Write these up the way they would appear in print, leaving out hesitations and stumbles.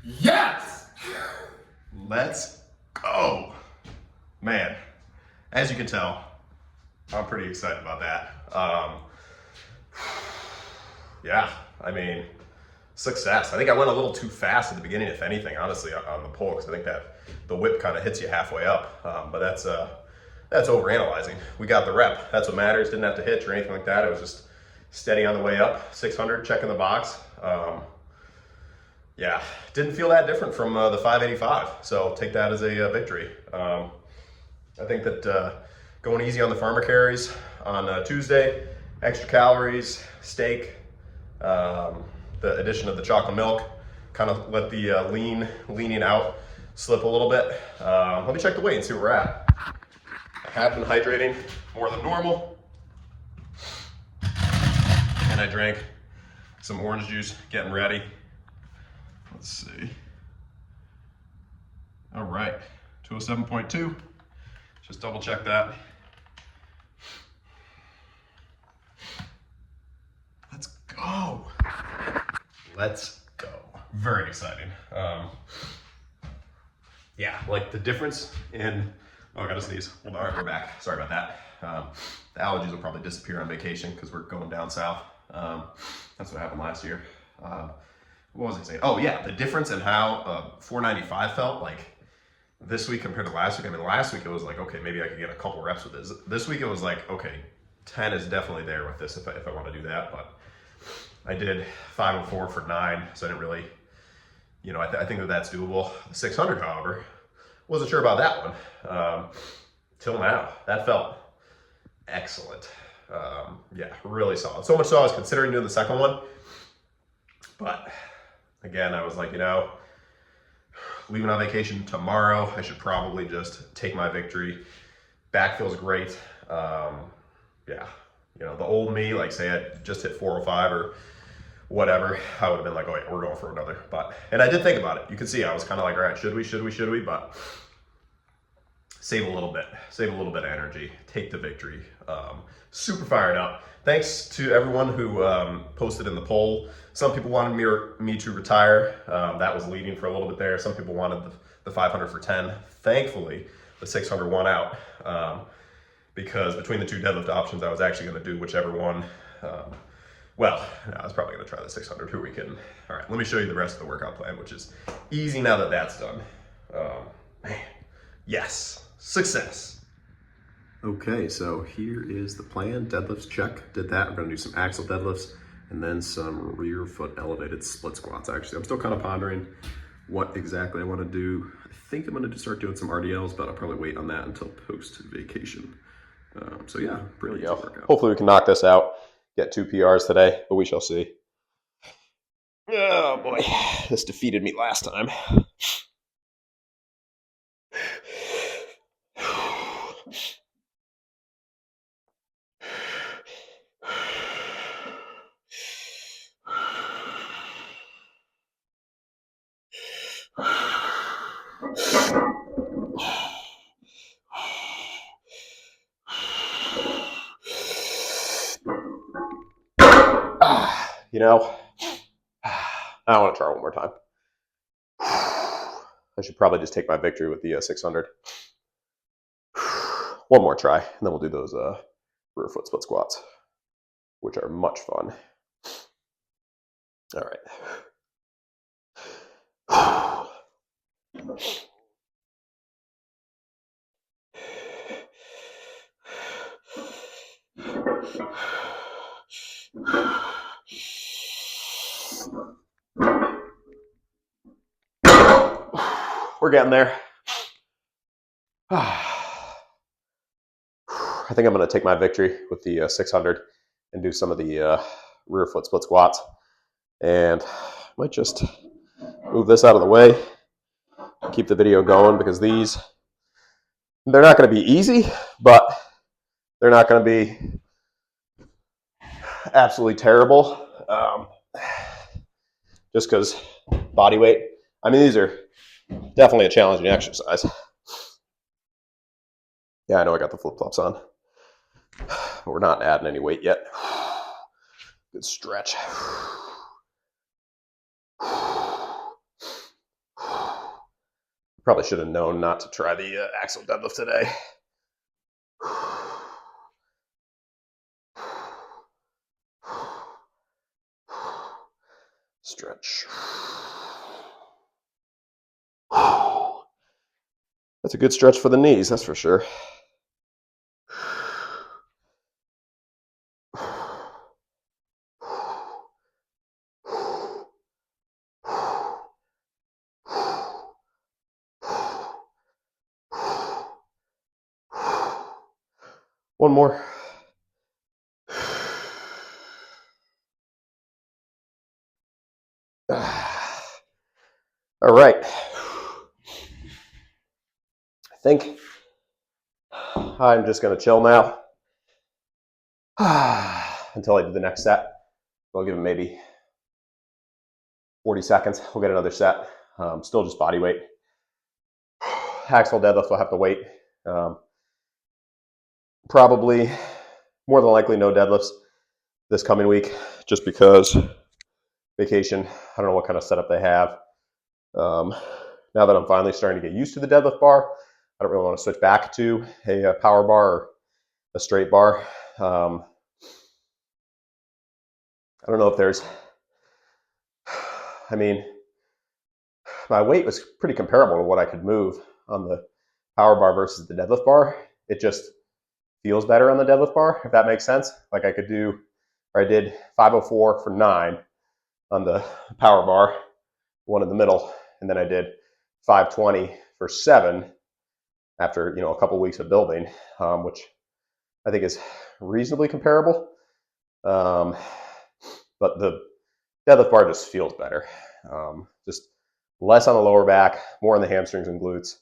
Yes! Let's go. Man, as you can tell, I'm pretty excited about that. Yeah, I mean, success. I think I went a little too fast at the beginning, if anything, honestly, on the pull, because I think that the whip kind of hits you halfway up. But that's overanalyzing. We got the rep. That's what matters. Didn't have to hitch or anything like that. It was just steady on the way up. 600, checking the box. Yeah, didn't feel that different from the 585. So take that as a victory. I think that going easy on the farmer carries on Tuesday, extra calories, steak, the addition of the chocolate milk, kind of let the leaning out slip a little bit. Let me check the weight and see where we're at. I have been hydrating more than normal. And I drank some orange juice, getting ready. Let's see. All right, 207.2. Just double check that. Let's go. Let's go. Very exciting. Yeah, like the difference in, oh, I gotta sneeze. Hold on, all right, we're back. Sorry about that. The allergies will probably disappear on vacation because we're going down south. That's what happened last year. What was I saying? Oh yeah, the difference in how 495 felt like this week compared to last week. I mean, last week it was like, okay, maybe I could get a couple reps with this. This week it was like, okay, 10 is definitely there with this if I want to do that. But I did 504 for 9, so I didn't really, you know, I think that that's doable. The 600, however, wasn't sure about that one till now. That felt excellent. Yeah, really solid. So much so I was considering doing the second one, but again, I was like, you know, leaving on vacation tomorrow, I should probably just take my victory. Back feels great. Yeah, you know, the old me, like say I just hit 405 or whatever, I would have been like, oh, yeah, we're going for another. But, and I did think about it. You can see I was kind of like, all right, should we? But save a little bit of energy, take the victory. Super fired up. Thanks to everyone who posted in the poll. Some people wanted me to retire. That was leading for a little bit there. Some people wanted the 500 for 10. Thankfully, the 600 won out because between the two deadlift options, I was actually going to do whichever one. Well, I was probably going to try the 600. Who are we kidding? All right, let me show you the rest of the workout plan, which is easy now that that's done. Man, yes, success. Okay, so here is the plan. Deadlifts, check. Did that. I'm going to do some axle deadlifts and then some rear foot elevated split squats. Actually, I'm still kind of pondering what exactly I want to do. I think I'm going to start doing some RDLs, but I'll probably wait on that until post-vacation. So yeah, pretty easy workout. Hopefully we can knock this out. Get 2 PRs today, but we shall see. Oh boy, this defeated me last time. You know, I want to try one more time. I should probably just take my victory with the 600. One more try, and then we'll do those rear foot split squats, which are much fun. All right. We're getting there. I think I'm going to take my victory with the 600 and do some of the rear foot split squats. And I might just move this out of the way, keep the video going, because these, they're not going to be easy, but they're not going to be absolutely terrible. Just because body weight. I mean, these are definitely a challenging exercise. Yeah, I know I got the flip-flops on, but we're not adding any weight yet. Good stretch. Probably should have known not to try the axle deadlift today. Stretch. That's a good stretch for the knees, that's for sure. One more. All right. I think I'm just going to chill now until I do the next set. I'll give it maybe 40 seconds. We'll get another set. Still just body weight. Axle deadlift will have to wait. Probably, more than likely, no deadlifts this coming week, just because vacation. I don't know what kind of setup they have. Now that I'm finally starting to get used to the deadlift bar, I don't really want to switch back to a power bar or a straight bar. I don't know if there's, I mean, my weight was pretty comparable to what I could move on the power bar versus the deadlift bar. It just feels better on the deadlift bar, if that makes sense. Like I could do, or I did 504 for 9 on the power bar, one in the middle, and then I did 520 for 7 after, a couple weeks of building, which I think is reasonably comparable. But the deadlift bar just feels better. Just less on the lower back, more on the hamstrings and glutes.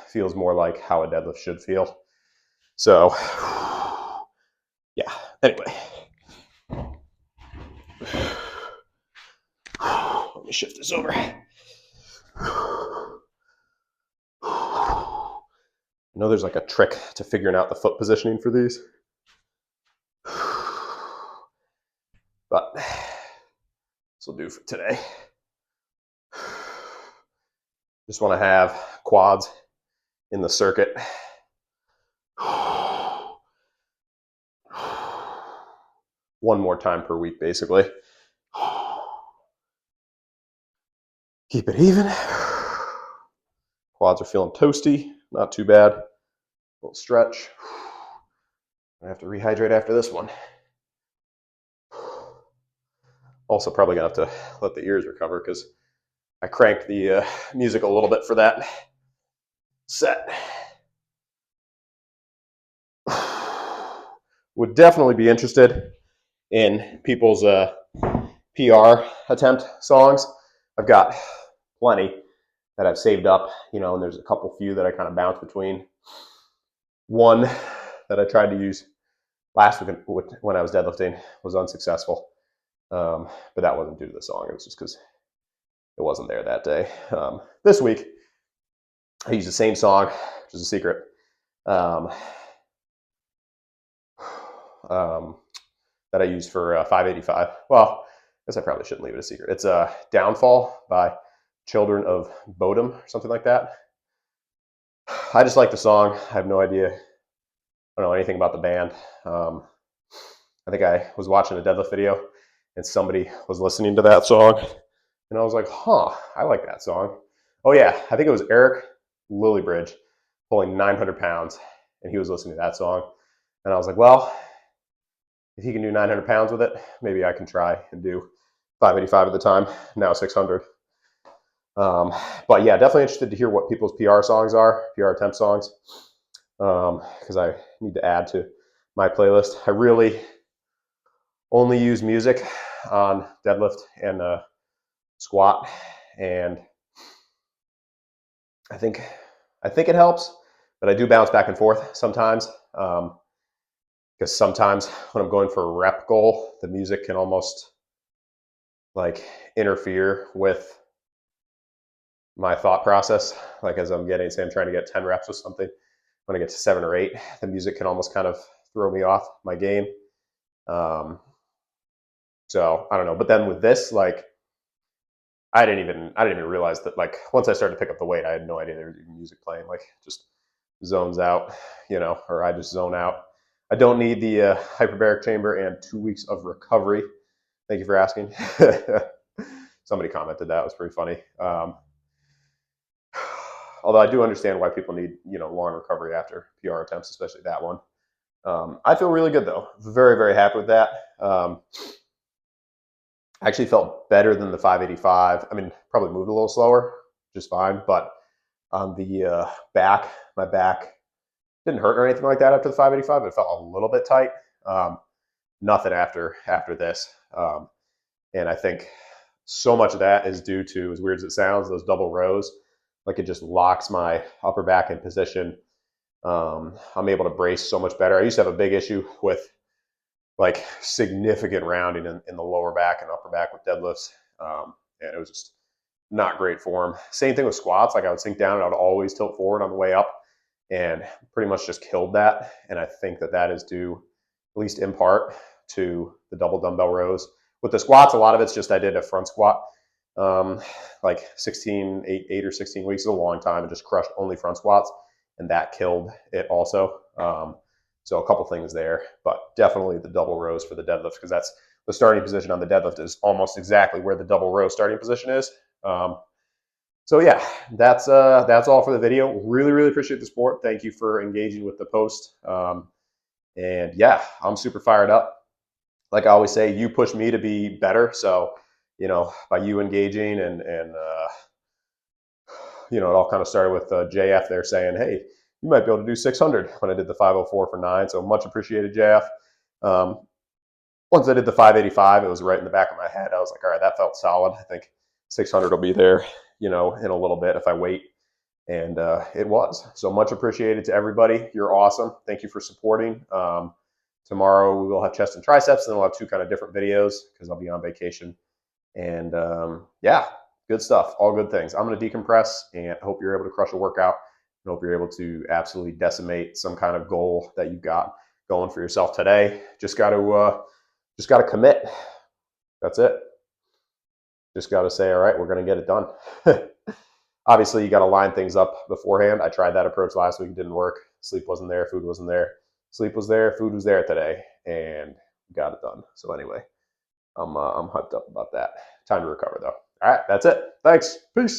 Feels more like how a deadlift should feel. So, yeah, anyway. Let me shift this over. I know there's like a trick to figuring out the foot positioning for these. But this will do for today. Just want to have quads in the circuit. One more time per week, basically. Keep it even. Quads are feeling toasty, not too bad. A little stretch. I have to rehydrate after this one. Also probably gonna have to let the ears recover because I cranked the music a little bit for that set. Would definitely be interested in people's PR attempt songs. I've got plenty that I've saved up, and there's a couple few that I kind of bounce between. One that I tried to use last week when I was deadlifting was unsuccessful, but that wasn't due to the song. It was just because it wasn't there that day. This week, I used the same song, which is a secret, that I used for 585. Well, I guess I probably shouldn't leave it a secret. It's Downfall by Children of Bodom or something like that. I just like the song. I have no idea. I don't know anything about the band. I think I was watching a deadlift video and somebody was listening to that song. And I was like, I like that song. Oh yeah, I think it was Eric Lillybridge pulling 900 pounds and he was listening to that song. And I was like, well, if he can do 900 pounds with it, maybe I can try and do 585 at the time, now 600. But yeah, definitely interested to hear what people's PR songs are, PR attempt songs, because I need to add to my playlist. I really only use music on deadlift and squat, and I think it helps, but I do bounce back and forth sometimes, because sometimes when I'm going for a rep goal, the music can almost like interfere with my thought process. Like as I'm say I'm trying to get 10 reps with something, when I get to 7 or 8, the music can almost kind of throw me off my game. So I don't know. But then with this, like, I didn't even realize that, like, once I started to pick up the weight, I had no idea there was even music playing. Like, just zones out, or I just zone out. I don't need the hyperbaric chamber and 2 weeks of recovery. Thank you for asking. Somebody commented that. It was pretty funny. Although I do understand why people need, long recovery after PR attempts, especially that one. I feel really good though. Very, very happy with that. I actually felt better than the 585. I mean, probably moved a little slower, just fine. But on the back, my back didn't hurt or anything like that after the 585. It felt a little bit tight. Nothing after this. And I think so much of that is due to, as weird as it sounds, those double rows. Like, it just locks my upper back in position. I'm able to brace so much better. I used to have a big issue with, like, significant rounding in the lower back and upper back with deadlifts. And it was just not great form. Same thing with squats. Like, I would sink down and I would always tilt forward on the way up, and pretty much just killed that. And I think that is due, at least in part, to the double dumbbell rows. With the squats, a lot of it's just I did a front squat, like 8 or 16 weeks is a long time, and just crushed only front squats, and that killed it also. So a couple things there, but definitely the double rows for the deadlift, because that's the starting position on the deadlift is almost exactly where the double row starting position is. So yeah, that's all for the video. Really, really appreciate the support. Thank you for engaging with the post. And yeah, I'm super fired up. Like I always say, you push me to be better. So, by you engaging and it all kind of started with JF there saying, hey, you might be able to do 600 when I did the 504 for 9. So much appreciated, JF. Once I did the 585, it was right in the back of my head. I was like, all right, that felt solid. I think 600 will be there, in a little bit if I wait. And it was. So much appreciated to everybody. You're awesome. Thank you for supporting. Tomorrow we will have chest and triceps, and then we'll have 2 kind of different videos because I'll be on vacation. And yeah, good stuff. All good things. I'm going to decompress, and hope you're able to crush a workout. And hope you're able to absolutely decimate some kind of goal that you've got going for yourself today. Just got to commit. That's it. Just got to say, all right, we're going to get it done. Obviously, you got to line things up beforehand. I tried that approach last week. It didn't work. Sleep wasn't there. Food wasn't there. Sleep was there. Food was there today, and got it done. So anyway, I'm hyped up about that. Time to recover, though. All right, that's it. Thanks. Peace.